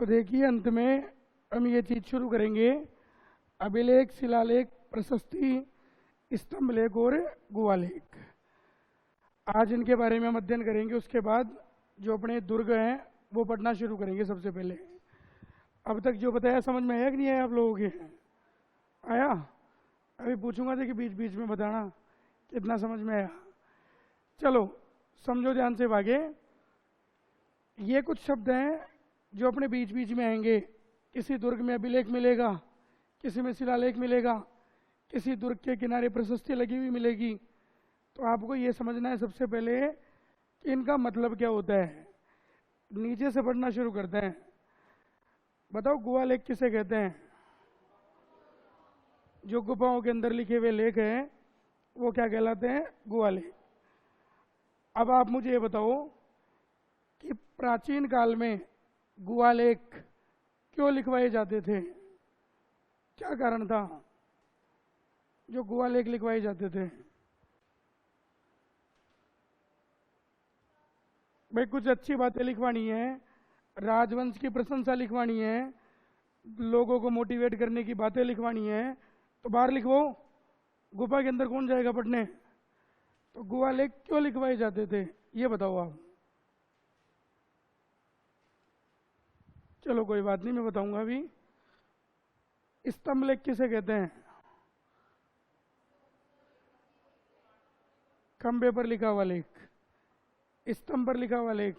तो देखिए अंत में हम ये चीज शुरू करेंगे, अभिलेख, शिलालेख, प्रशस्ति, स्तंभ लेख और गुहालेख। आज इनके बारे में हम अध्ययन करेंगे। उसके बाद जो अपने दुर्ग हैं वो पढ़ना शुरू करेंगे। सबसे पहले अब तक जो बताया समझ में आया कि नहीं आया आप लोगों के? आया? अभी पूछूंगा तो कि बीच बीच में बताना कितना समझ में आया। चलो समझो ध्यान से आगे। ये कुछ शब्द हैं जो अपने बीच बीच में आएंगे। किसी दुर्ग में अभिलेख मिलेगा, किसी में शिलालेख मिलेगा, किसी दुर्ग के किनारे प्रशस्ति लगी हुई मिलेगी। तो आपको ये समझना है सबसे पहले कि इनका मतलब क्या होता है। नीचे से पढ़ना शुरू करते हैं। बताओ गुहालेख किसे कहते हैं? जो गुफाओं के अंदर लिखे हुए लेख हैं वो क्या कहलाते हैं? गुहालेख। अब आप मुझे ये बताओ कि प्राचीन काल में गुहालेख क्यों लिखवाए जाते थे? क्या कारण था जो गुहालेख लिखवाए जाते थे? भाई कुछ अच्छी बातें लिखवानी है, राजवंश की प्रशंसा लिखवानी है, लोगों को मोटिवेट करने की बातें लिखवानी है, तो बाहर लिखवाओ। गुफा के अंदर कौन जाएगा पढ़ने? तो गुहालेख क्यों लिखवाए जाते थे ये बताओ आप। चलो कोई बात नहीं, मैं बताऊंगा अभी। स्तंभ लेख किसे कहते हैं? खंबे पर लिखा हुआ लेख, स्तंभ पर लिखा हुआ लेख,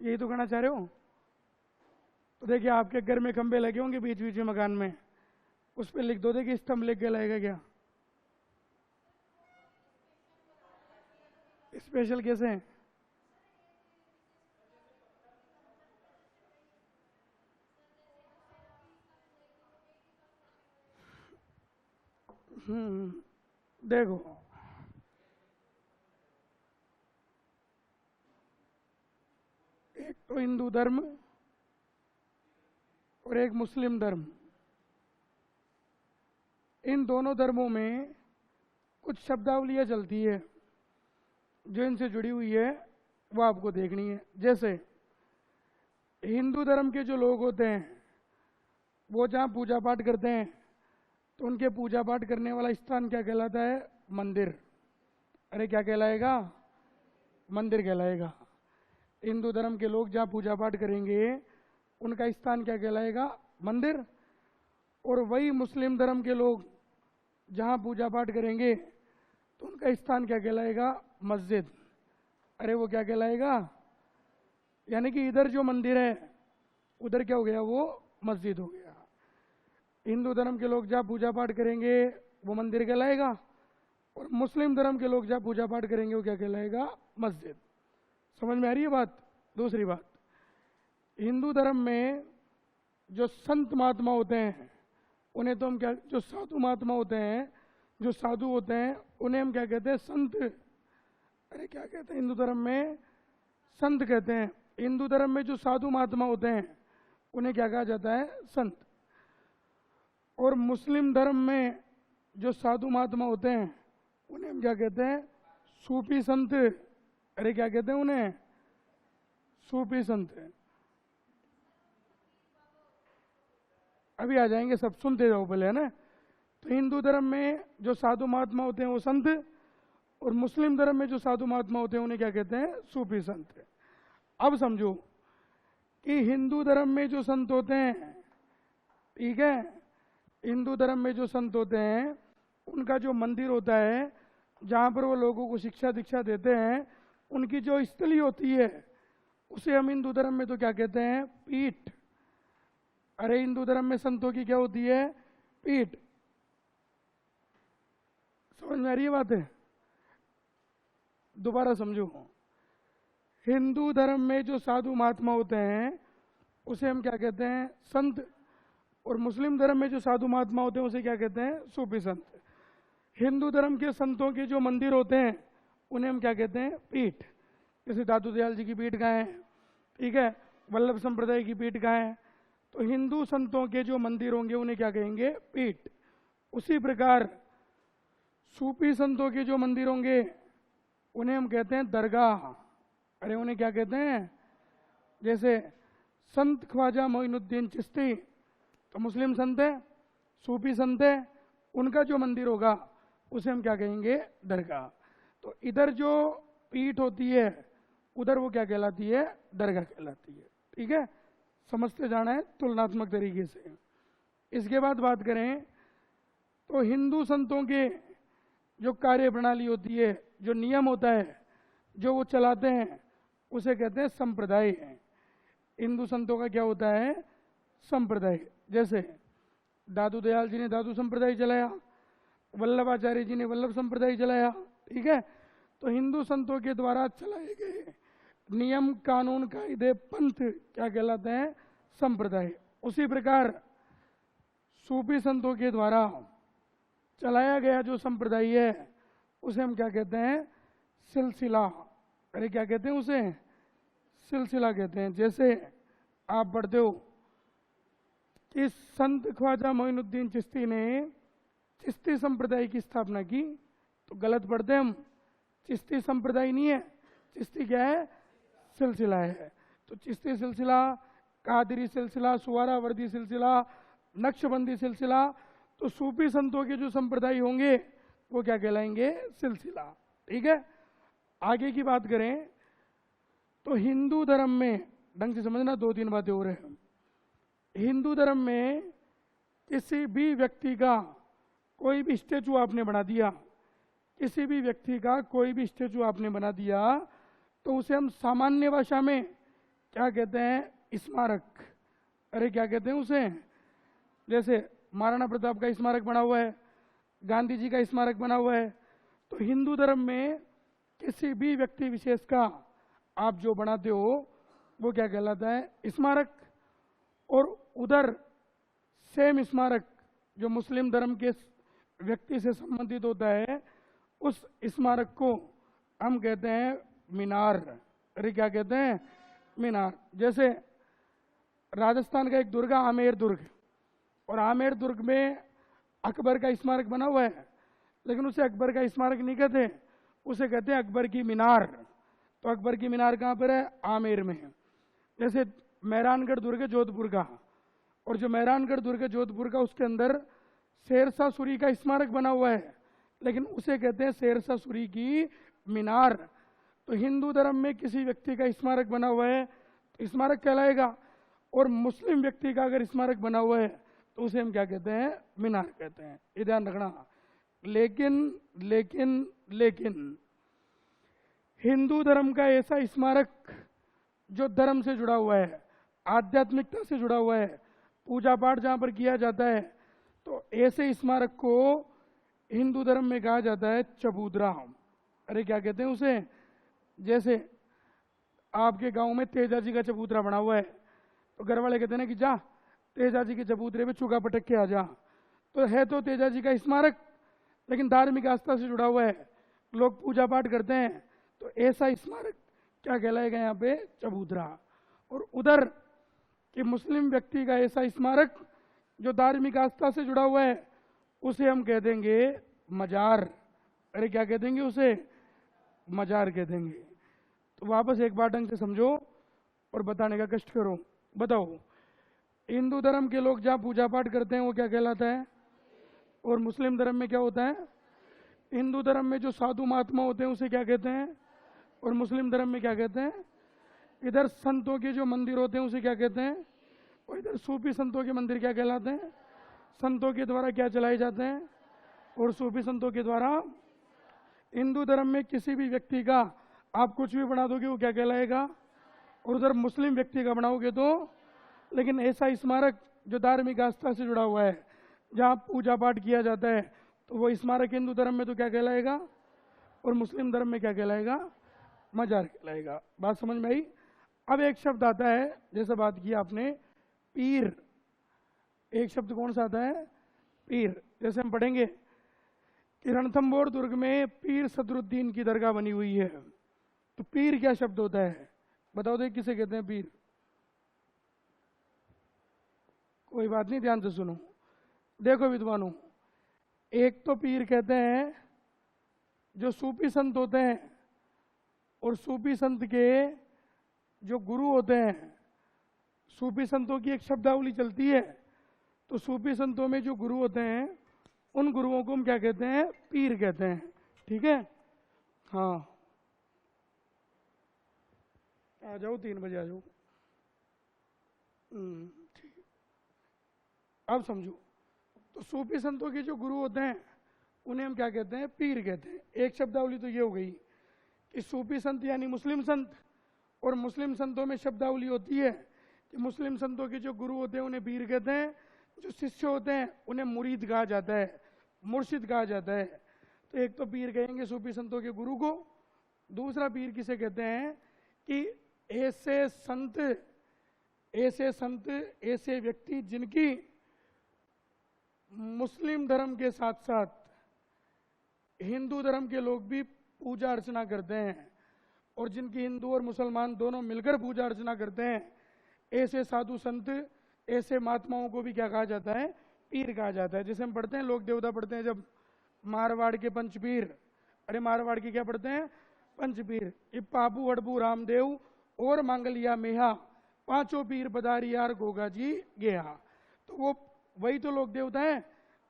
यही तो कहना चाह रहे हो? तो देखिए आपके घर में खंबे लगे होंगे बीच बीच में मकान में, उस पर लिख दो देखिए स्तंभ लेख कहलाएगा क्या? स्पेशल कैसे हैं? देखो एक तो हिंदू धर्म और एक मुस्लिम धर्म। इन दोनों धर्मों में कुछ शब्दावलियां चलती है जो इनसे जुड़ी हुई है, वो आपको देखनी है। जैसे हिंदू धर्म के जो लोग होते हैं वो जहाँ पूजा पाठ करते हैं तो उनके पूजा पाठ करने वाला स्थान क्या कहलाता है? मंदिर। अरे क्या कहलाएगा? मंदिर कहलाएगा। हिंदू धर्म के लोग जहाँ पूजा पाठ करेंगे उनका स्थान क्या कहलाएगा? मंदिर। और वही मुस्लिम धर्म के लोग जहाँ पूजा पाठ करेंगे तो उनका स्थान क्या कहलाएगा? मस्जिद। अरे वो क्या कहलाएगा? यानी कि इधर जो मंदिर है उधर क्या हो गया? वो मस्जिद हो गया। हिंदू धर्म के लोग जहाँ पूजा पाठ करेंगे वो मंदिर कहलाएगा, और मुस्लिम धर्म के लोग जहाँ पूजा पाठ करेंगे वो क्या कहलाएगा? मस्जिद। समझ में आ रही है बात? दूसरी बात, हिंदू धर्म में जो संत महात्मा होते हैं उन्हें तो हम क्या, जो साधु महात्मा होते हैं, जो साधु होते हैं उन्हें हम क्या कहते हैं? संत। अरे क्या कहते हैं? हिंदू धर्म में संत कहते हैं। हिंदू धर्म में जो साधु महात्मा होते हैं उन्हें क्या कहा जाता है? संत। और मुस्लिम धर्म में जो साधु महात्मा होते हैं उन्हें हम क्या कहते हैं? सूफी संत। अरे क्या कहते हैं उन्हें? सूफी संत। अभी आ जाएंगे सब, सुनते जाओ पहले, है ना। तो हिंदू धर्म में जो साधु महात्मा होते हैं वो संत, और मुस्लिम धर्म में जो साधु महात्मा होते हैं उन्हें क्या कहते हैं? सूफी संत। अब समझो कि हिंदू धर्म में जो संत होते हैं, ठीक है, हिंदू धर्म में जो संत होते हैं उनका जो मंदिर होता है जहाँ पर वो लोगों को शिक्षा दीक्षा देते हैं, उनकी जो स्थली होती है उसे हम हिंदू धर्म में तो क्या कहते हैं? पीठ। अरे हिंदू धर्म में संतों की क्या होती है? पीठ। समझ में आ रही है बात है? दोबारा समझो। हिंदू धर्म में जो साधु महात्मा होते हैं उसे हम क्या कहते हैं? संत। और मुस्लिम धर्म में जो साधु महात्मा होते हैं उसे क्या कहते हैं? सूफी संत। हिंदू धर्म के संतों के जो मंदिर होते हैं उन्हें हम क्या कहते हैं? पीठ। जैसे दादू दयाल जी की पीठ कहाँ है, ठीक है, वल्लभ संप्रदाय की पीठ कहाँ है। तो हिंदू संतों के जो मंदिर होंगे उन्हें क्या कहेंगे? पीठ। उसी प्रकार सूफी संतों के जो मंदिर होंगे उन्हें हम कहते हैं दरगाह। अरे उन्हें क्या कहते हैं? जैसे संत ख्वाजा मोइनुद्दीन चिश्ती तो मुस्लिम संत है, सूफी संत है, उनका जो मंदिर होगा उसे हम क्या कहेंगे? दरगाह। तो इधर जो पीठ होती है उधर वो क्या कहलाती है? दरगाह कहलाती है। ठीक है, समझते जाना है तुलनात्मक तरीके से। इसके बाद बात करें तो हिंदू संतों के जो कार्य प्रणाली होती है, जो नियम होता है, जो वो चलाते हैं, उसे कहते हैं संप्रदाय। हिंदू संतों का क्या होता है? संप्रदाय। जैसे दादू दयाल जी ने दादू संप्रदाय चलाया, वल्लभाचार्य जी ने वल्लभ संप्रदाय चलाया। ठीक है, तो हिंदू संतों के द्वारा चलाए गए नियम, कानून, कायदे, पंथ क्या कहलाते हैं? संप्रदाय। उसी प्रकार सूफी संतों के द्वारा चलाया गया जो संप्रदाय है उसे हम क्या कहते हैं? सिलसिला। अरे क्या कहते हैं उसे? सिलसिला कहते हैं। जैसे आप पढ़ते हो कि संत ख्वाजा मोइनुद्दीन चिश्ती ने चिश्ती संप्रदाय की स्थापना की, तो गलत पढ़ते हम। चिश्ती संप्रदाय नहीं है, चिश्ती क्या है? सिलसिला है। तो चिश्ती सिलसिला, कादरी सिलसिला, सुवारावर्दी सिलसिला, नक्शबंदी सिलसिला, तो सूफी संतों के जो संप्रदाय होंगे वो क्या कहलाएंगे? सिलसिला। ठीक है, आगे की बात करें तो हिंदू धर्म में, ढंग से समझना, 2-3 बातें हो रहे हैं। हिंदू धर्म में किसी भी व्यक्ति का कोई भी स्टेचू आपने बना दिया, किसी भी व्यक्ति का कोई भी स्टेचू आपने बना दिया, तो उसे हम सामान्य भाषा में क्या कहते हैं? स्मारक। अरे क्या कहते हैं उसे? जैसे महाराणा प्रताप का स्मारक बना हुआ है, गांधी जी का स्मारक बना हुआ है। तो हिंदू धर्म में किसी भी व्यक्ति विशेष का आप जो बनाते हो वो क्या कहलाता है? स्मारक। और उधर सेम स्मारक जो मुस्लिम धर्म के व्यक्ति से संबंधित होता है, उस स्मारक को हम कहते हैं मीनार। अरे क्या कहते हैं? मीनार। जैसे राजस्थान का एक दुर्ग है आमेर दुर्ग, और आमेर दुर्ग में अकबर का स्मारक बना हुआ है, लेकिन उसे अकबर का स्मारक नहीं कहते, उसे कहते हैं अकबर की मीनार। तो अकबर की मीनार कहाँ पर है? आमेर में है। जैसे मेहरानगढ़ दुर्ग है जोधपुर का, और जो मेहरानगढ़ दुर्ग है जोधपुर का, उसके अंदर शेरशाह सूरी का स्मारक बना हुआ है, लेकिन उसे कहते हैं शेरशाह सूरी की मीनार। तो हिंदू धर्म में किसी व्यक्ति का स्मारक बना हुआ है तो स्मारक कहलाएगा, और मुस्लिम व्यक्ति का अगर स्मारक बना हुआ है तो उसे हम क्या कहते हैं? मीनार कहते हैं। ये ध्यान रखना। लेकिन लेकिन लेकिन हिंदू धर्म का ऐसा स्मारक जो धर्म से जुड़ा हुआ है, आध्यात्मिकता से जुड़ा हुआ है, पूजा पाठ जहाँ पर किया जाता है, तो ऐसे स्मारक को हिंदू धर्म में कहा जाता है चबूतरा। अरे क्या कहते हैं उसे? जैसे आपके गांव में तेजा जी का चबूतरा बना हुआ है, तो घर वाले कहते हैं ना कि जा तेजा जी के चबूतरे पे चूका पटक के आ जा। तो है तो तेजा जी का स्मारक, लेकिन धार्मिक आस्था से जुड़ा हुआ है, लोग पूजा पाठ करते हैं, तो ऐसा स्मारक क्या कहलाएगा? यहाँ पे चबूतरा। और उधर कि मुस्लिम व्यक्ति का ऐसा स्मारक जो धार्मिक आस्था से जुड़ा हुआ है, उसे हम कह देंगे मजार। अरे क्या कह देंगे उसे? मजार कह देंगे। तो वापस एक बार ढंग से समझो और बताने का कष्ट करो। बताओ, हिंदू धर्म के लोग जहाँ पूजा पाठ करते हैं वो क्या कहलाता है? और मुस्लिम धर्म में क्या होता है? हिंदू धर्म में जो साधु महात्मा होते हैं उसे क्या कहते हैं? और मुस्लिम धर्म में क्या कहते हैं? इधर संतों के जो मंदिर होते हैं उसे क्या कहते हैं? और इधर सूफी संतों के मंदिर क्या कहलाते हैं? संतों के द्वारा क्या चलाए जाते हैं? और सूफी संतों के द्वारा। हिंदू धर्म में किसी भी व्यक्ति का आप कुछ भी बना दोगे वो क्या कहलाएगा? और उधर मुस्लिम व्यक्ति का बनाओगे तो, लेकिन ऐसा स्मारक जो धार्मिक आस्था से जुड़ा हुआ है, जहाँ पूजा पाठ किया जाता है, तो वो स्मारक हिंदू धर्म में तो क्या कहलाएगा? और मुस्लिम धर्म में क्या कहलाएगा? मजार कहलाएगा। बात समझ में आई? अब एक शब्द आता है, जैसे बात की आपने, पीर। एक शब्द कौन सा आता है? पीर। जैसे हम पढ़ेंगे कि रणथंभौर दुर्ग में पीर सदरुद्दीन की दरगाह बनी हुई है। तो पीर क्या शब्द होता है? बताओ तो, किसे कहते हैं पीर? कोई बात नहीं, ध्यान से सुनो। देखो विद्वानों, एक तो पीर कहते हैं जो सूफी संत होते हैं, और सूफी संत के जो गुरु होते हैं सूफी संतों की एक शब्दावली चलती है, तो सूफी संतों में जो गुरु होते हैं उन गुरुओं को हम क्या कहते हैं? पीर कहते हैं। ठीक है, हाँ आ जाओ, 3 बजे आ जाओ। ठीक, अब समझो। तो सूफी संतों के जो गुरु होते हैं उन्हें हम क्या कहते हैं? पीर कहते हैं। एक शब्दावली तो ये हो गई कि सूफी संत यानी मुस्लिम संत, और मुस्लिम संतों में शब्दावली होती है कि मुस्लिम संतों के जो गुरु होते हैं उन्हें पीर कहते हैं, जो शिष्य होते हैं उन्हें मुरीद कहा जाता है, मुर्शिद कहा जाता है। तो एक तो पीर कहेंगे सूफी संतों के गुरु को, दूसरा पीर किसे कहते हैं कि ऐसे संत, ऐसे व्यक्ति जिनकी मुस्लिम धर्म के साथ साथ हिंदू धर्म के लोग भी पूजा अर्चना करते हैं, और जिनकी हिंदू और मुसलमान दोनों मिलकर पूजा अर्चना करते हैं, ऐसे साधु संत, ऐसे महात्माओं को भी क्या कहा जाता है? पीर कहा जाता है। जैसे हम पढ़ते हैं लोक देवता पढ़ते हैं जब, मारवाड़ के पंचपीर, अरे मारवाड़ के क्या पढ़ते हैं? पंचपीर। ये पापू हड़बू रामदेव और मांगलिया मेहा, 5 पीर पधारी यार गोगा जी गया। तो वो वही तो लोक देवता हैं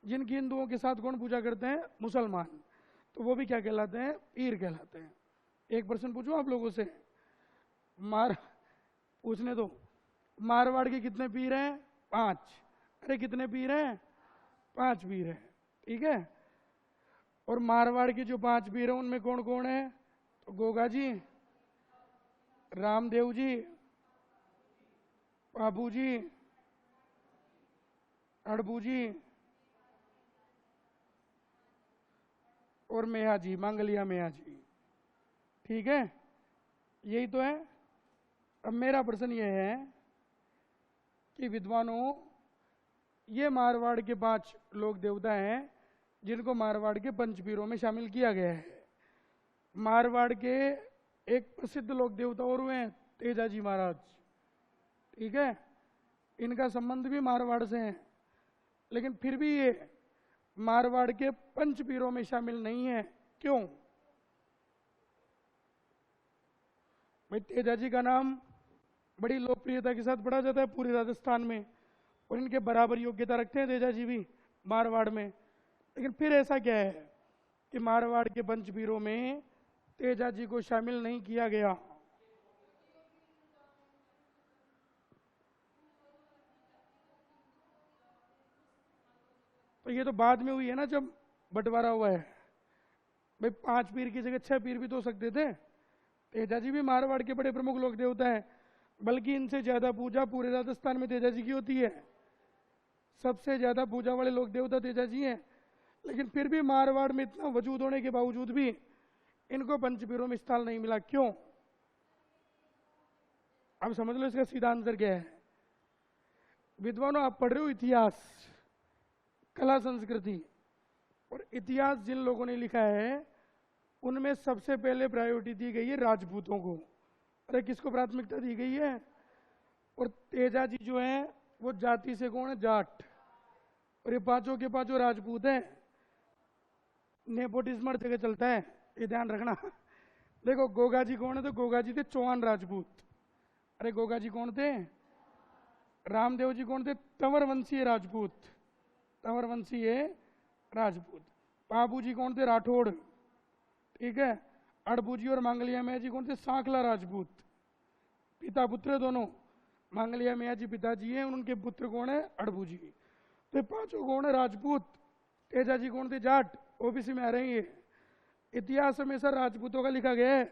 जिनकी हिंदुओं के साथ कौन पूजा करते हैं? मुसलमान। तो वो भी क्या कहलाते हैं? पीर कहलाते हैं। एक प्रश्न पूछूं आप लोगों से, पूछने दो, मारवाड़ के कितने पीर हैं? 5। अरे कितने पीर हैं? 5 पीर हैं। ठीक है, और मारवाड़ के जो 5 पीर हैं उनमें कौन कौन है? तो गोगा जी, रामदेव जी, बाबू जी, अड़बू जी और मेहा जी, मांगलिया मेहा जी। ठीक है, यही तो है। अब मेरा प्रश्न यह है कि विद्वानों, ये मारवाड़ के 5 लोक देवता हैं जिनको मारवाड़ के पंचपीरों में शामिल किया गया है। मारवाड़ के एक प्रसिद्ध लोक देवता और हुए हैं, तेजाजी महाराज। ठीक है, इनका संबंध भी मारवाड़ से है, लेकिन फिर भी ये मारवाड़ के पंचपीरों में शामिल नहीं है। क्यों? भाई तेजाजी का नाम बड़ी लोकप्रियता के साथ पढ़ा जाता है पूरे राजस्थान में, और इनके बराबर योग्यता रखते हैं तेजाजी भी मारवाड़ में। लेकिन फिर ऐसा क्या है कि मारवाड़ के पंचपीरों में तेजाजी को शामिल नहीं किया गया? तो ये तो बाद में हुई है ना, जब बंटवारा हुआ है। भाई 5 पीर की जगह 6 पीर भी तो हो सकते थे। तेजाजी भी मारवाड़ के बड़े प्रमुख लोक देवता हैं, बल्कि इनसे ज्यादा पूजा पूरे राजस्थान में तेजाजी की होती है। सबसे ज्यादा पूजा वाले लोक देवता तेजाजी हैं। लेकिन फिर भी मारवाड़ में इतना वजूद होने के बावजूद भी इनको पंचपीरों में स्थान नहीं मिला। क्यों? अब समझ लो इसका सीधा आंसर क्या है। विद्वानों, आप पढ़ रहे हो इतिहास, कला संस्कृति, और इतिहास जिन लोगों ने लिखा है उनमें सबसे पहले प्रायोरिटी दी गई है राजपूतों को। अरे किसको प्राथमिकता दी गई है? और तेजाजी जो है वो जाति से कौन है? जाट। और ये 5 के 5 राजपूत हैं। नेपोटिज्म हर जगह चलता है, ये ध्यान रखना। देखो गोगा जी कौन है? तो गोगा जी थे चौहान राजपूत। अरे गोगा जी कौन थे? रामदेव जी कौन थे? तंवर वंशीय राजपूत, तंवर वंशीय राजपूत। बाबू जी कौन थे? राठौड़। ठीक है, अड़बू जी और मांगलिया मियाँ जी कौन थे? सांखला राजपूत। पिता पुत्र दोनों, मांगलिया मियाँ जी पिताजी हैं, उनके पुत्र कौन है? अड़बू जी। तो 5 कौन है? राजपूत। तेजाजी कौन थे? जाट, ओबीसी में आ रहे हैं। इतिहास में सर राजपूतों का लिखा गया है।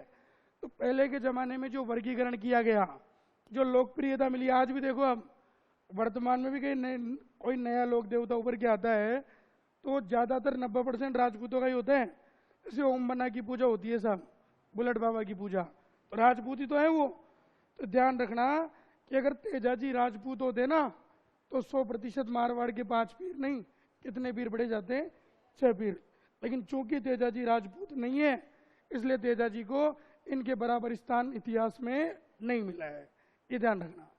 तो पहले के जमाने में जो वर्गीकरण किया गया, जो लोकप्रियता मिली, आज भी देखो, अब वर्तमान में भी कोई नया लोक देवता उभर के आता है तो ज्यादातर 90% राजपूतों का ही होता है। जैसे ओम बन्ना की पूजा होती है साहब, बुलेट बाबा की पूजा, तो राजपूत ही तो है वो। तो ध्यान रखना कि अगर तेजाजी राजपूत होते ना तो 100% मारवाड़ के 5 पीर नहीं, कितने पीर बढ़े जाते हैं? 6 पीर। लेकिन चूंकि तेजाजी राजपूत नहीं है, इसलिए तेजाजी को इनके बराबर स्थान इतिहास में नहीं मिला है। ये ध्यान रखना।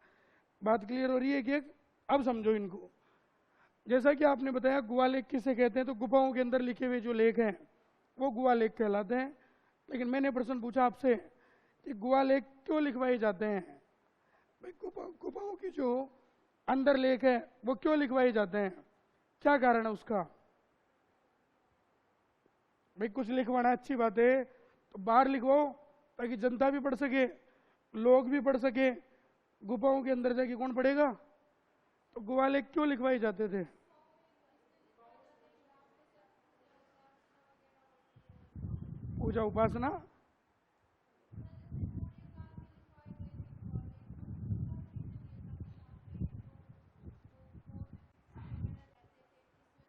बात क्लियर हो रही है कि? अब समझो इनको। जैसा कि आपने बताया गुहा लेख किसे कहते हैं, तो गुफाओं के अंदर लिखे हुए जो लेख हैं वो गुहा लेख कहलाते हैं। लेकिन मैंने प्रश्न पूछा आपसे कि गुहा लेख क्यों लिखवाए जाते हैं? भाई गुफाओं की जो अंदर लेख है वो क्यों लिखवाए जाते हैं, क्या कारण है उसका? भाई कुछ लिखवाना अच्छी बात है तो बाहर लिखवाओ ताकि जनता भी पढ़ सके, लोग भी पढ़ सके। गुफाओं के अंदर जाके कौन पढ़ेगा? तो गुफा लेख क्यों लिखवाए जाते थे? पूजा उपासना।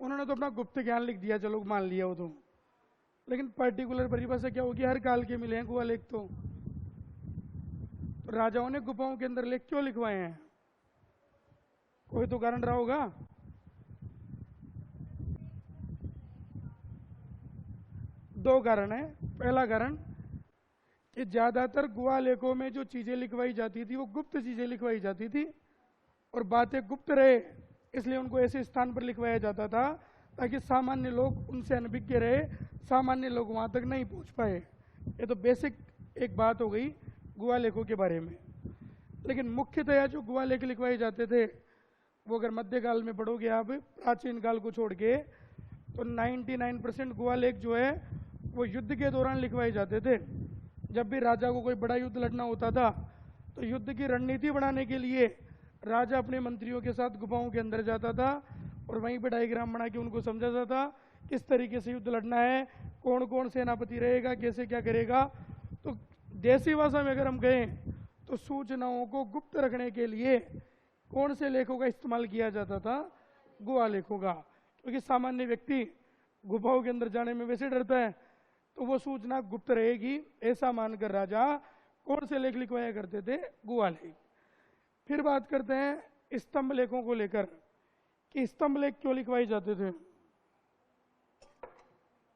उन्होंने तो अपना गुप्त ज्ञान लिख दिया, चलो मान लिया वो तो, लेकिन पर्टिकुलर परिभाषा क्या होगी? हर काल के मिले हैं गुफा लेख तो राजाओं ने गुफाओं के अंदर लेख क्यों लिखवाए हैं? कोई तो कारण रहा होगा। दो कारण है। पहला कारण कि ज्यादातर गुहा लेखों में जो चीजें लिखवाई जाती थी वो गुप्त चीजें लिखवाई जाती थी, और बातें गुप्त रहे इसलिए उनको ऐसे स्थान पर लिखवाया जाता था ताकि सामान्य लोग उनसे अनभिज्ञ रहे, सामान्य लोग वहां तक नहीं पहुंच पाए। ये तो बेसिक एक बात हो गई गुहा लेखों के बारे में। लेकिन मुख्यतया जो गुहा लेख लिखवाए जाते थे वो अगर मध्यकाल में पढ़ोगे आप, प्राचीन काल को छोड़ के, तो 99% गुहा लेख जो है वो युद्ध के दौरान लिखवाए जाते थे। जब भी राजा को कोई बड़ा युद्ध लड़ना होता था तो युद्ध की रणनीति बनाने के लिए राजा अपने मंत्रियों के साथ गुफाओं के अंदर जाता था और वहीं पर डायग्राम बना के उनको समझाता था किस तरीके से युद्ध लड़ना है, कौन कौन सेनापति रहेगा, कैसे क्या करेगा। तो देसी भाषा में अगर हम कहें तो सूचनाओं को गुप्त रखने के लिए कौन से लेखों का इस्तेमाल किया जाता था? गुहा लेखों का। क्योंकि सामान्य व्यक्ति गुफाओं के अंदर जाने में वैसे डरता है, तो वो सूचना गुप्त रहेगी ऐसा मानकर राजा कौन से लेख लिखवाया करते थे? गुहा लेख। फिर बात करते हैं स्तंभ लेखों को लेकर कि स्तंभ लेख क्यों लिखवाए जाते थे,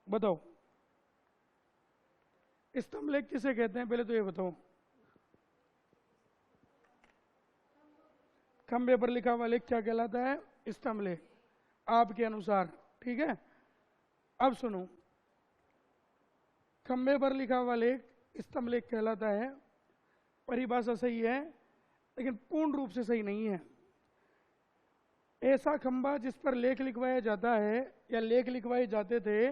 बताओ। स्तंभ लेख किसे कहते हैं पहले तो ये बताओ। खंबे पर लिखा हुआ लेख क्या कहलाता है? स्तंभ लेख, आपके अनुसार। ठीक है, अब सुनो, खंबे पर लिखा हुआ लेख स्तंभ लेख कहलाता है। परिभाषा सही है लेकिन पूर्ण रूप से सही नहीं है। ऐसा खंबा जिस पर लेख लिखवाया जाता है या लेख लिखवाए जाते थे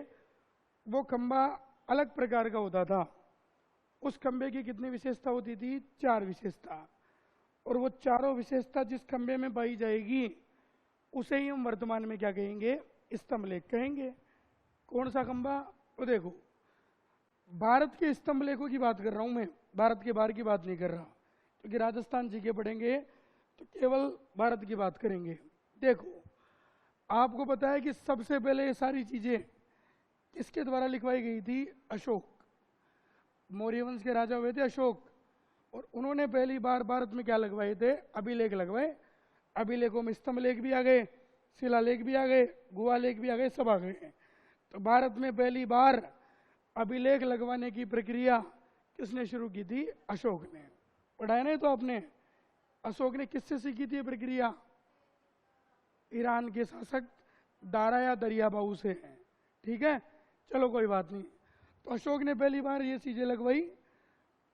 वो खंबा अलग प्रकार का होता था। उस खंबे की कितनी विशेषता होती थी? 4 विशेषता। और वो चारों विशेषता जिस खंबे में पाई जाएगी उसे ही हम वर्तमान में क्या कहेंगे? स्तंभ लेख कहेंगे। कौन सा खंबा? वो देखो, भारत के स्तंभ लेखों की बात कर रहा हूं मैं, भारत के बाहर की बात नहीं कर रहा, क्योंकि राजस्थान जी के पढ़ेंगे तो केवल भारत की बात करेंगे। देखो, आपको पता है कि सबसे पहले ये सारी चीजें किसके द्वारा लिखवाई गई थी? अशोक। मौर्य वंश के राजा हुए थे अशोक, और उन्होंने पहली बार भारत में क्या लगवाए थे? अभिलेख लगवाए। अभिलेखों में स्तंभ लेख भी आ गए, शिलालेख भी आ गए, गुहा लेख भी आ गए, सब आ गए। तो भारत में पहली बार अभिलेख लगवाने की प्रक्रिया किसने शुरू की थी? अशोक ने। पढ़ाया नहीं तो आपने? अशोक ने किससे सीखी थी प्रक्रिया? ईरान के शासक दारा या दरियाबाऊ से। ठीक है, चलो कोई बात नहीं। तो अशोक ने पहली बार ये चीजें लगवाई।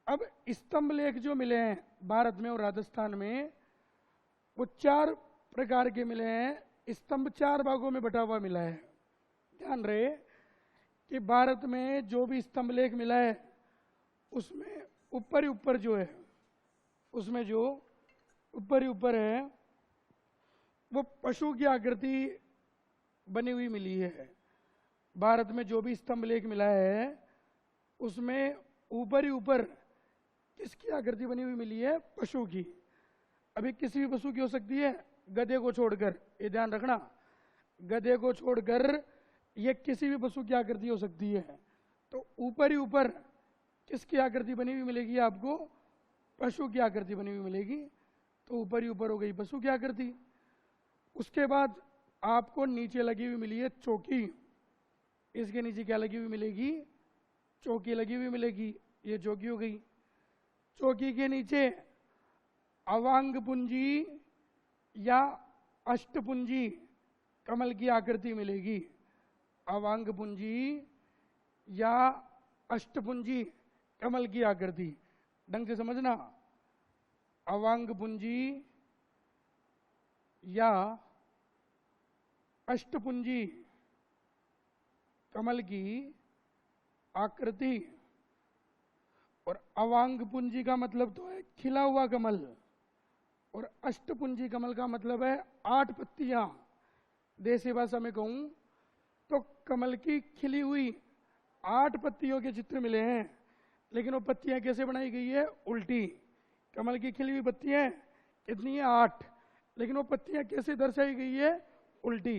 अब स्तंभ लेख जो मिले हैं भारत में और राजस्थान में वो 4 प्रकार के मिले हैं। स्तंभ 4 भागों में बटा हुआ मिला है। ध्यान रहे कि भारत में जो भी स्तंभ लेख मिला है उसमें ऊपर ही ऊपर जो है, उसमें जो ऊपर ही ऊपर है वो पशु की आकृति बनी हुई मिली है। भारत में जो भी स्तंभ लेख मिला है उसमें ऊपर ही ऊपर किसकी आकृति बनी हुई मिली है? पशु की। अभी किसी भी पशु की हो सकती है, गधे को छोड़कर, ये ध्यान रखना, गधे को छोड़कर ये किसी भी पशु की आकृति हो सकती है। तो ऊपर ही ऊपर किसकी आकृति बनी हुई मिलेगी आपको? पशु की आकृति बनी हुई मिलेगी। तो ऊपर ही ऊपर हो गई पशु की आकृति। उसके बाद आपको नीचे लगी हुई मिली है चौकी। इसके नीचे क्या लगी हुई मिलेगी? चौकी लगी हुई मिलेगी। ये चौकी हो गई। चौकी के नीचे अवांग पुंजी या अष्टपुंजी कमल की आकृति मिलेगी। अवांग पुंजी या अष्टपुंजी कमल की आकृति। ढंग से समझना, अवांग पुंजी या अष्टपुंजी कमल की आकृति। और अवांग पुंजी का मतलब तो है खिला हुआ कमल, और अष्टपुंजी कमल का मतलब है 8 पत्तियां। देसी भाषा में कहूं तो कमल की खिली हुई 8 पत्तियों के चित्र मिले हैं, लेकिन वो पत्तियां कैसे बनाई गई है? उल्टी। कमल की खिली हुई पत्तियां कितनी है? 8, लेकिन वो पत्तियां कैसे दर्शाई गई है? उल्टी।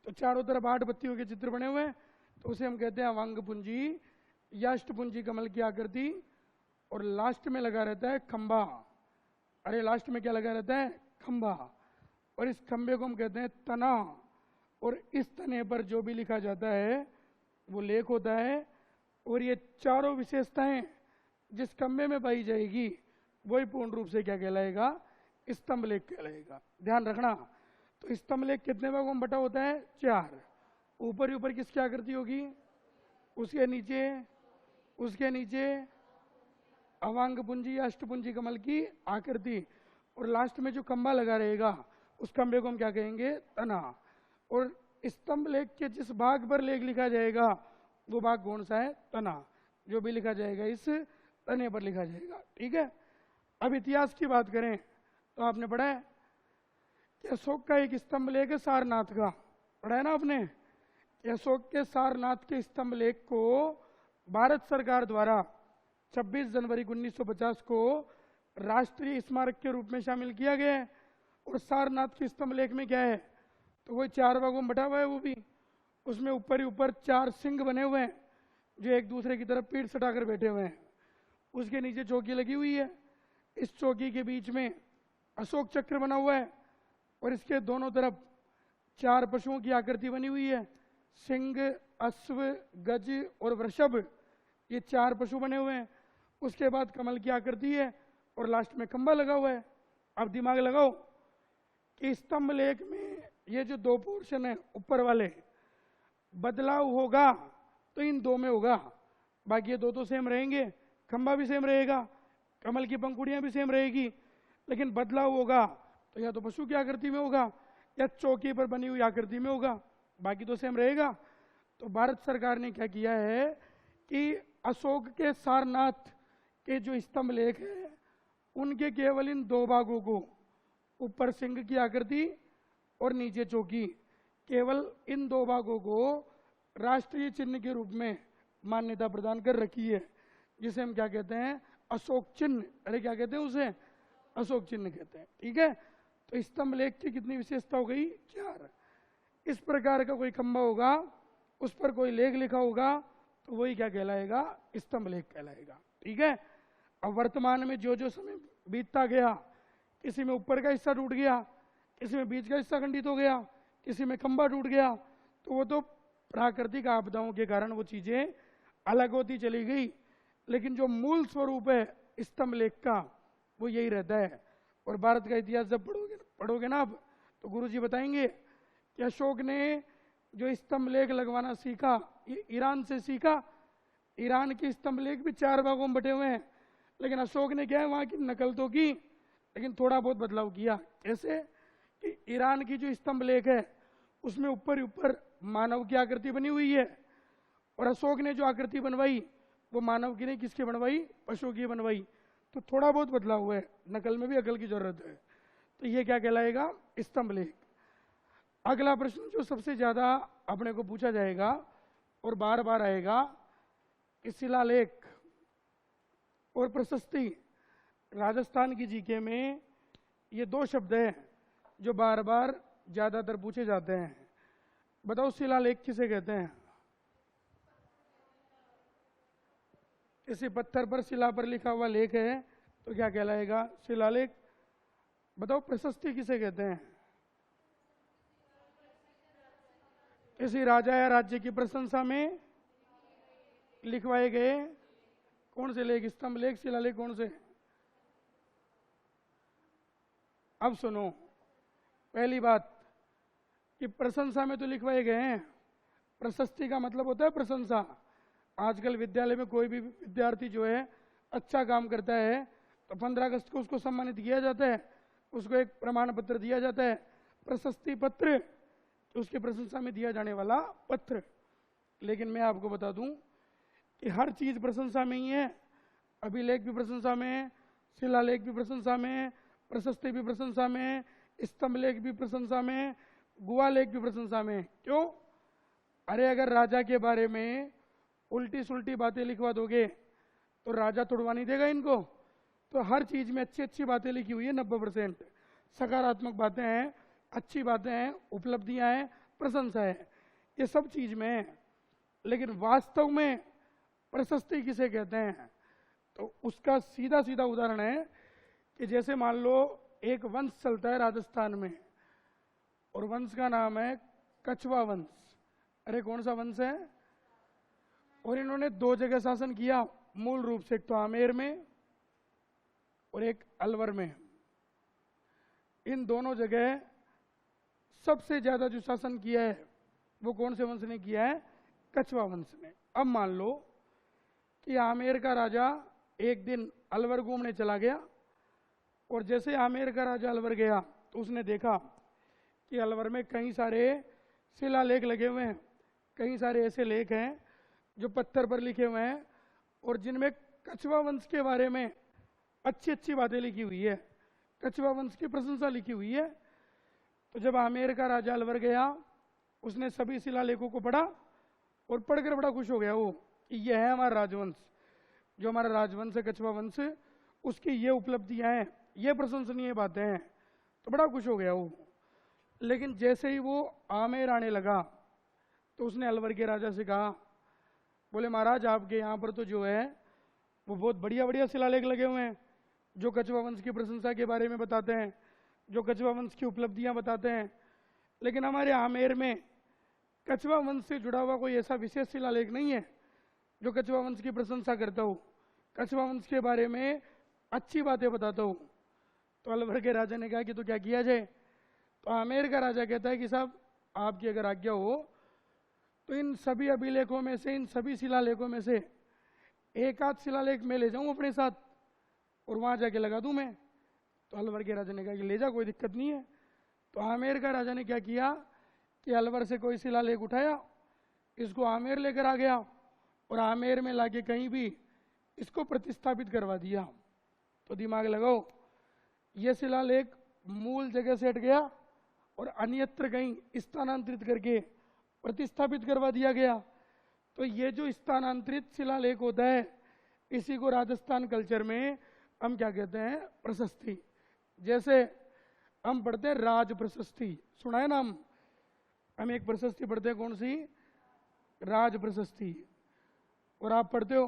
तो चारों तरफ 8 पत्तियों के चित्र बने हुए हैं, तो उसे हम कहते हैं अवांग पुंजी या अष्टपुंजी कमल की आकृति। और लास्ट में लगा रहता है खंबा। अरे लास्ट में क्या लगा रहता है? खंबा। और इस खंबे को हम कहते हैं तना। और इस तने पर जो भी लिखा जाता है वो लेख होता है। और ये चारों विशेषताएं जिस खंबे में पाई जाएगी वही पूर्ण रूप से क्या कहलाएगा? स्तंभ लेख कहलाएगा। ध्यान रखना। तो स्तंभ लेख कितने भागों में बटा होता है? 4। ऊपर ही ऊपर किसकी आकृति होगी? उसके नीचे अवांग पुंजी या अष्टपुंजी कमल की आकृति। और लास्ट में जो खंबा लगा रहेगा उस खंबे को हम क्या कहेंगे? तना। और स्तंभ लेख के जिस भाग पर लेख लिखा जाएगा वो भाग कौन सा है? तना। जो भी लिखा जाएगा इस तने पर लिखा जाएगा। ठीक है। अब इतिहास की बात करें तो आपने पढ़ा है कि अशोक का एक स्तंभ लेख है सारनाथ का। पढ़ा है ना आपने कि अशोक के सारनाथ के स्तंभ लेख को भारत सरकार द्वारा 26 जनवरी 1950 को राष्ट्रीय स्मारक के रूप में शामिल किया गया है। और सारनाथ के स्तंभ लेख में क्या है? तो वही 4 भागों में बटा हुआ है। वो भी उसमें ऊपर ही ऊपर 4 सिंह बने हुए हैं जो एक दूसरे की तरफ पीठ सटाकर बैठे हुए हैं। उसके नीचे चौकी लगी हुई है। इस चौकी के बीच में अशोक चक्र बना हुआ है और इसके दोनों तरफ 4 पशुओं की आकृति बनी हुई है। सिंह, अश्व, गज और वृषभ, ये 4 पशु बने हुए हैं। उसके बाद कमल की आकृति है और लास्ट में खंबा लगा हुआ है। अब दिमाग लगाओ कि स्तंभ लेख में ये जो 2 पोर्शन है ऊपर वाले, बदलाव होगा तो इन 2 में होगा, बाकी ये 2 तो सेम रहेंगे। खंबा भी सेम रहेगा, कमल की पंखुड़ियां भी सेम रहेगी, लेकिन बदलाव होगा तो या तो पशु की आकृति में होगा या चौकी पर बनी हुई आकृति में होगा, बाकी तो सेम रहेगा। तो भारत सरकार ने क्या किया है कि अशोक के सारनाथ के जो स्तंभ लेख है उनके केवल इन 2 भागों को, ऊपर सिंह की आकृति और नीचे चौकी, केवल इन 2 भागों को राष्ट्रीय चिन्ह के रूप में मान्यता प्रदान कर रखी है, जिसे हम क्या कहते हैं? अशोक चिन्ह। अरे क्या कहते हैं उसे? अशोक चिन्ह कहते हैं। ठीक है। तो स्तंभ लेख की कितनी विशेषता हो गई? 4। इस प्रकार का कोई खंबा होगा, उस पर कोई लेख लिखा होगा, तो वही क्या कहलाएगा? स्तंभ लेख कहलाएगा। ठीक है। अब वर्तमान में जो जो समय बीतता गया, किसी में ऊपर का हिस्सा टूट गया, किसी में बीच का हिस्सा खंडित हो गया, किसी में खंबा टूट गया, तो वो तो प्राकृतिक आपदाओं के कारण वो चीजें अलग होती चली गई, लेकिन जो मूल स्वरूप है स्तंभ लेख का वो यही रहता है। और भारत का इतिहास जब पढ़ोगे ना आप, तो गुरुजी बताएंगे कि अशोक ने जो स्तंभ लेख लगवाना सीखा, ये ईरान से सीखा। ईरान के स्तंभ लेख भी 4 भागों में बटे हुए हैं, लेकिन अशोक ने क्या है, वहां की नकल तो की, लेकिन थोड़ा बहुत बदलाव किया। कैसे कि ईरान की जो स्तंभ लेख है उसमें ऊपर ही ऊपर मानव की आकृति बनी हुई है, और अशोक ने जो आकृति बनवाई वो मानव की नहीं, किसकी बनवाई? पशु की बनवाई। तो थोड़ा बहुत बदलाव हुआ है, नकल में भी अकल की जरूरत है। तो ये क्या कहलाएगा? स्तंभ लेख। अगला प्रश्न जो सबसे ज्यादा अपने को पूछा जाएगा और बार बार आएगा कि शिलालेख और प्रशस्ति। राजस्थान की जीके में ये 2 शब्द हैं जो बार बार ज्यादातर पूछे जाते हैं। बताओ शिलालेख किसे कहते हैं? किसी पत्थर पर शिला पर लिखा हुआ लेख है तो क्या कहलाएगा? शिलालेख। बताओ प्रशस्ति किसे कहते हैं? किसी राजा या राज्य की प्रशंसा में लिखवाए गए कौन से लेख? स्तंभ लेख, शिलालेख, कौन से? अब सुनो, पहली बात कि प्रशंसा में तो लिखवाए गए हैं। प्रशस्ति का मतलब होता है प्रशंसा। आजकल विद्यालय में कोई भी विद्यार्थी जो है अच्छा काम करता है तो 15 अगस्त को उसको सम्मानित किया जाता है, उसको एक प्रमाण पत्र दिया जाता है, प्रशस्ति पत्र, तो उसकी प्रशंसा में दिया जाने वाला पत्र। लेकिन मैं आपको बता दूं कि हर चीज प्रशंसा में ही है। अभिलेख भी प्रशंसा में, शिलालेख भी प्रशंसा में, प्रशस्ति भी प्रशंसा में, स्तंभ लेख भी प्रशंसा में, गुहा लेख भी प्रशंसा में। क्यों? अरे अगर राजा के बारे में उल्टी सुल्टी बातें लिखवा दोगे तो राजा तोड़वा नहीं देगा इनको। तो हर चीज में अच्छी अच्छी बातें लिखी हुई है, 90% सकारात्मक बातें हैं, अच्छी बातें हैं, उपलब्धियां हैं, प्रशंसा है, ये सब चीज में है। लेकिन वास्तव में प्रशस्ति किसे कहते हैं? तो उसका सीधा सीधा उदाहरण है कि जैसे मान लो एक वंश चलता है राजस्थान में, और वंश का नाम है कछवा वंश। अरे कौन सा वंश है? और इन्होंने 2 जगह शासन किया मूल रूप से, एक तो आमेर में और एक अलवर में। इन दोनों जगह सबसे ज्यादा जो शासन किया है वो कौन से वंश ने किया है? कछवा वंश ने। अब मान लो कि आमेर का राजा एक दिन अलवर घूमने चला गया, और जैसे आमेर का राजा अलवर गया तो उसने देखा कि अलवर में कई सारे शिलालेख लगे हुए हैं, कई सारे ऐसे लेख हैं जो पत्थर पर लिखे हुए हैं और जिनमें कछवा वंश के बारे में अच्छी अच्छी बातें लिखी हुई है, कछवा वंश की प्रशंसा लिखी हुई है। तो जब आमेर का राजा अलवर गया, उसने सभी शिलालेखों को पढ़ा और पढ़कर बड़ा खुश हो गया वो कि यह है हमारा राजवंश, जो हमारा राजवंश है कछवा वंश, उसकी ये उपलब्धियां हैं, ये प्रशंसनीय बातें हैं, तो बड़ा खुश हो गया वो। लेकिन जैसे ही वो आमेर आने लगा तो उसने अलवर के राजा से कहा, बोले महाराज आपके यहाँ पर तो जो है वो बहुत बढ़िया बढ़िया शिलालेख लगे हुए हैं जो कछवा वंश की प्रशंसा के बारे में बताते हैं, जो कछवा वंश की उपलब्धियां बताते हैं, लेकिन हमारे आमेर में कछवा वंश से जुड़ा हुआ कोई ऐसा विशेष शिलालेख नहीं है जो कछवा वंश की प्रशंसा करता हो, कछवा वंश के बारे में अच्छी बातें बताता हो। तो अलवर के राजा ने कहा कि तो क्या किया जाए? तो आमेर का राजा कहता है कि साहब आपकी अगर आज्ञा हो तो इन सभी अभिलेखों में से, इन सभी शिलालेखों में से एक आध शिलालेख मैं ले जाऊं अपने साथ और वहां जाके लगा दूं मैं। तो अलवर के राजा ने कहा कि ले जा, कोई दिक्कत नहीं है। तो आमेर का राजा ने क्या किया कि अलवर से कोई शिलालेख उठाया, इसको आमेर लेकर आ गया और आमेर में लाके कहीं भी इसको प्रतिस्थापित करवा दिया। तो दिमाग लगाओ, ये शिलालेख मूल जगह से हट गया और अन्यत्र कहीं स्थानांतरित करके प्रतिस्थापित करवा दिया गया। तो ये जो स्थानांतरित शिलालेख होता है, इसी को राजस्थान कल्चर में हम क्या कहते हैं? प्रशस्ति। जैसे हम पढ़ते हैं राज प्रशस्ति, सुना है ना हम एक प्रशस्ति पढ़ते हैं, कौन सी? राज प्रशस्ति। और आप पढ़ते हो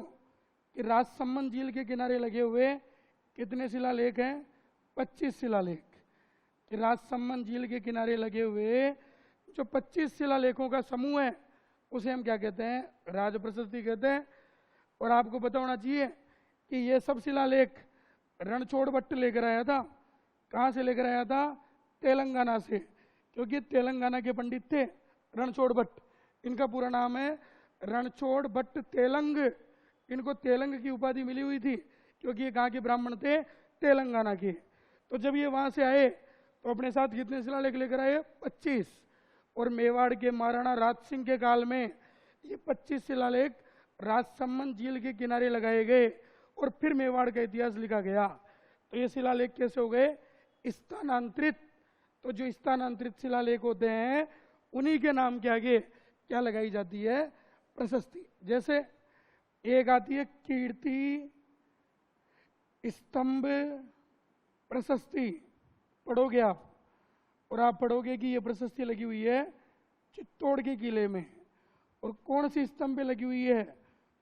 कि राजसमंद झील के किनारे लगे हुए कितने शिलालेख हैं? 25 शिलालेख। कि राजसमंद झील के किनारे लगे हुए जो 25 शिलालेखों का समूह है उसे हम क्या कहते हैं? राज प्रशस्ति कहते हैं। और आपको पता होना चाहिए कि ये सब शिलालेख रणछोड़ भट्ट लेकर आया था। कहाँ से लेकर आया था? तेलंगाना से, क्योंकि तेलंगाना के पंडित थे रणछोड़ भट्ट। इनका पूरा नाम है रणछोड़ भट्ट तेलंग। इनको तेलंग की उपाधि मिली हुई थी क्योंकि ये कहाँ के ब्राह्मण थे? तेलंगाना के। तो जब ये वहां से आए तो अपने साथ कितने शिलालेख लेकर आए? 25। और मेवाड़ के महाराणा राज सिंह के काल में ये 25 शिलालेख राजसमंद झील के किनारे लगाए गए और फिर मेवाड़ का इतिहास लिखा गया। तो ये शिलालेख कैसे हो गए? स्थानांतरित। तो जो स्थानांतरित शिलालेख होते हैं उन्हीं के नाम के आगे क्या लगाई जाती है? प्रशस्ति। जैसे एक आती है कीर्ति स्तंभ प्रशस्ति, पढ़ोगे आप, और आप पढ़ोगे कि ये प्रशस्ति लगी हुई है चित्तौड़ के किले में। और कौन सी स्तंभ पे लगी हुई है?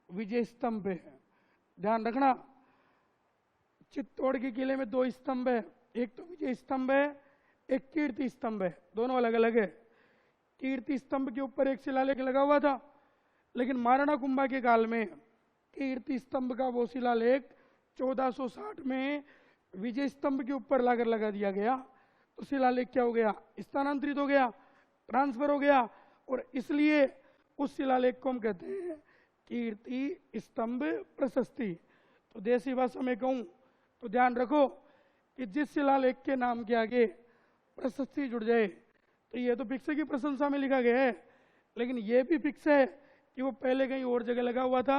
विजय स्तंभ पे। ध्यान रखना, चित्तौड़ के किले में 2 स्तंभ है, एक तो विजय स्तंभ है, एक कीर्ति स्तंभ है, दोनों अलग अलग है। कीर्ति स्तंभ के ऊपर एक शिलालेख लगा हुआ था, लेकिन महाराणा कुंभा के काल में कीर्ति स्तंभ का वो शिलालेख 1460 में विजय स्तंभ के ऊपर लाकर लगा दिया गया। तो शिलालेख क्या हो गया? स्थानांतरित हो गया, ट्रांसफर हो गया। और इसलिए उस शिलालेख को हम कहते हैं कीर्ति स्तंभ प्रशस्ति। तो देसी भाषा में कहूं तो ध्यान रखो कि जिस शिलालेख के नाम के आगे प्रशस्ति जुड़ जाए, तो ये तो फिक्स है कि प्रशंसा में लिखा गया है, लेकिन ये भी फिक्स है कि वो पहले कहीं और जगह लगा हुआ था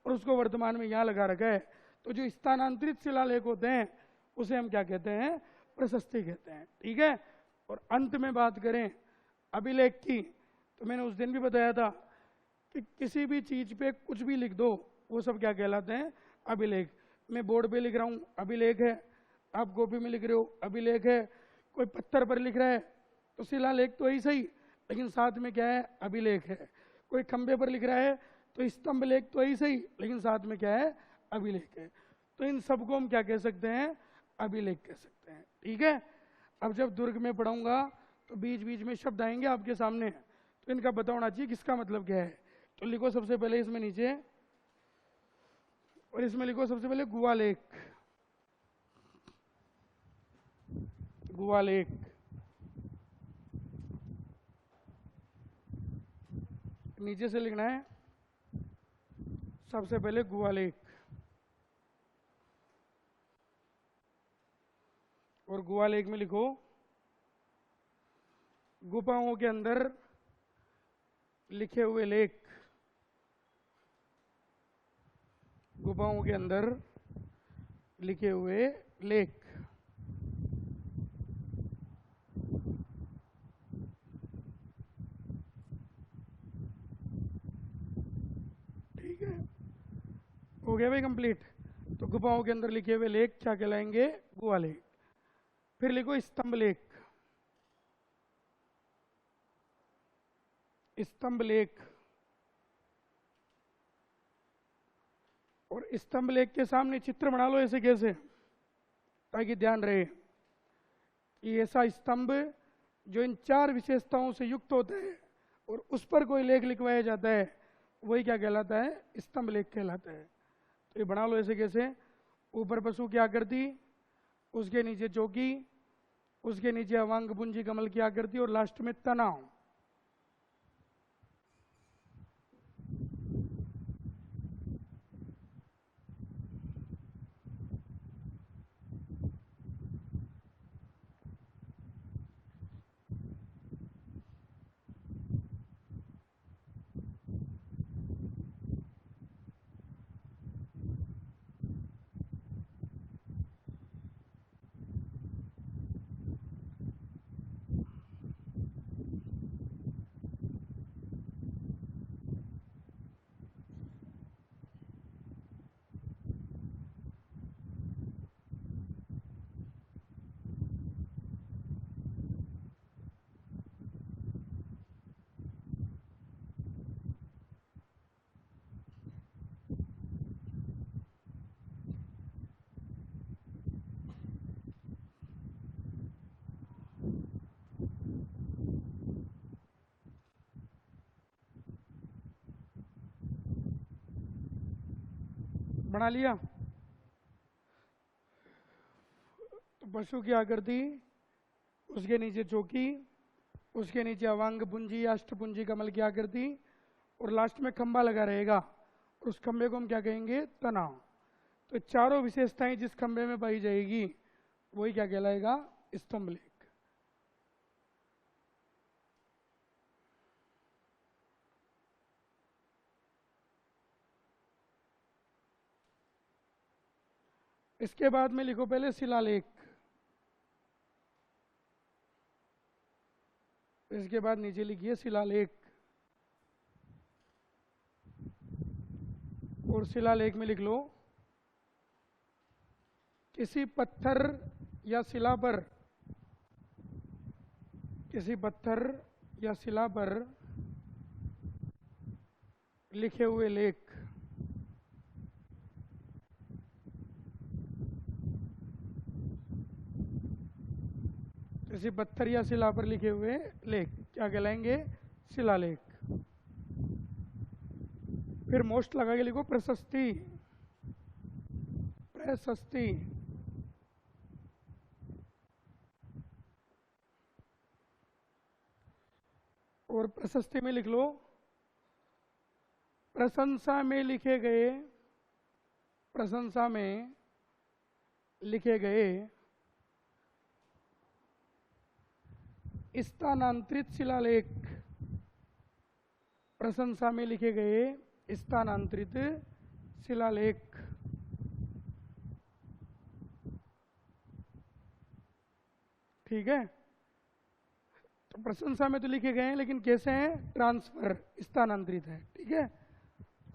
और उसको वर्तमान में यहाँ लगा रखा है। तो जो स्थानांतरित शिलालेख होते हैं उसे हम क्या कहते हैं? प्रशस्ति कहते हैं। ठीक है। और अंत में बात करें अभिलेख की, तो मैंने उस दिन भी बताया था कि किसी भी चीज पे कुछ भी लिख दो वो सब क्या कहलाते हैं? अभिलेख। मैं बोर्ड पे लिख रहा हूँ, अभिलेख है। आप कॉपी में लिख रहे हो, अभिलेख है। कोई पत्थर पर लिख रहा है तो शिलालेख तो ही सही, लेकिन साथ में क्या है? अभिलेख है। कोई खंबे पर लिख रहा है तो स्तंभ लेख तो ही सही, लेकिन साथ में क्या है? अभिलेख है। तो इन सबको हम क्या कह सकते हैं? अभिलेख कह सकते हैं। ठीक है। अब जब दुर्ग में पढ़ाऊंगा तो बीच बीच में शब्द आएंगे आपके सामने, तो इनका पता होना चाहिए किसका मतलब क्या है। तो लिखो सबसे पहले इसमें नीचे, और इसमें लिखो सबसे पहले गुवालेख। गुवालेख नीचे से लिखना है सबसे पहले गुवालेख। और गुवालेख में लिखो गुफाओं के अंदर लिखे हुए लेख। गुफाओं के अंदर लिखे हुए लेख। ठीक है, हो गया भाई कंप्लीट। तो गुफाओं के अंदर लिखे हुए लेख क्या कहलाएंगे? गुवालेख। फिर लिखो स्तंभ लेख। स्तंभ लेख। और स्तंभ लेख के सामने चित्र बना लो ऐसे कैसे, ताकि ध्यान रहे कि ऐसा स्तंभ जो इन चार विशेषताओं से युक्त होता है और उस पर कोई लेख लिखवाया जाता है, वही क्या कहलाता है? स्तंभ लेख कहलाता है। तो ये बना लो ऐसे कैसे, ऊपर पशु की आकृति, उसके नीचे चौकी, उसके नीचे अवांग पुंजी कमल की आकृति, और लास्ट में तनाव। बना लिया। तो पशु की आकृति, उसके नीचे चौकी, उसके नीचे अवांग पुंजी अष्टपुंजी कमल की आकृति, और लास्ट में खंबा लगा रहेगा, और उस खंबे को हम क्या कहेंगे? तनाव। तो चारों विशेषताएं जिस खंबे में पाई जाएगी वही क्या कहलाएगा? स्तंभ लेख। इसके बाद में लिखो पहले शिलालेख। इसके बाद नीचे लिखिए शिलालेख। और शिलालेख में लिख लो किसी पत्थर या शिला पर, किसी पत्थर या शिला पर लिखे हुए लेख। किसी पत्थर या शिला पर लिखे हुए लेख क्या कहलाएंगे? शिलालेख। फिर मोस्ट लगा के लिखो प्रशस्ति। प्रशस्ति। और प्रशस्ति में लिख लो प्रशंसा में लिखे गए, प्रशंसा में लिखे गए स्थानांतरित शिलालेख, प्रशंसा में लिखे गए स्थानांतरित शिलालेख। ठीक है, तो प्रशंसा में तो लिखे गए हैं, लेकिन कैसे हैं? ट्रांसफर, स्थानांतरित है। ठीक है।